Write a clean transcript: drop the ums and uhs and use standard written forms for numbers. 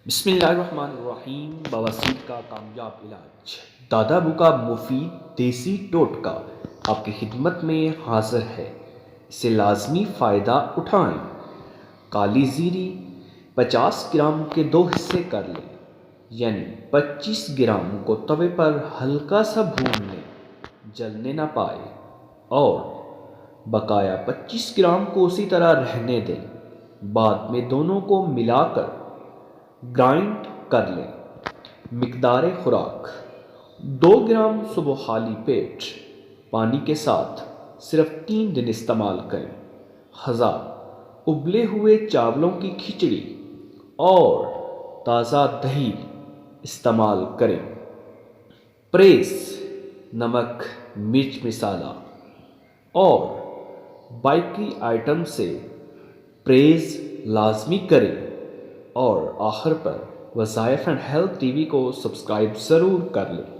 بسم اللہ الرحمن الرحیم۔ بواسیر کا کامیاب علاج، دادا ابو کا مفید دیسی ٹوٹکا آپ کی خدمت میں حاضر ہے۔ اسے لازمی فائدہ اٹھائیں۔ کالی زیری 50 گرام کے 2 حصے کر لیں، یعنی 25 گرام کو توے پر ہلکا سا بھون لیں، جلنے نہ پائے، اور بقایا 25 گرام کو اسی طرح رہنے دیں۔ بعد میں دونوں کو ملا کر گرائنڈ کر لیں۔ مقدار خوراک: 2 گرام صبح خالی پیٹ پانی کے ساتھ صرف 3 دن استعمال کریں۔ غذا: ابلے ہوئے چاولوں کی کھچڑی اور تازہ دہی استعمال کریں۔ پریس: نمک، مرچ مسالہ اور بیکری آئٹم سے پرہیز لازمی کریں۔ اور آخر پر وظائف اینڈ ہیلتھ ٹی وی کو سبسکرائب ضرور کر لیں۔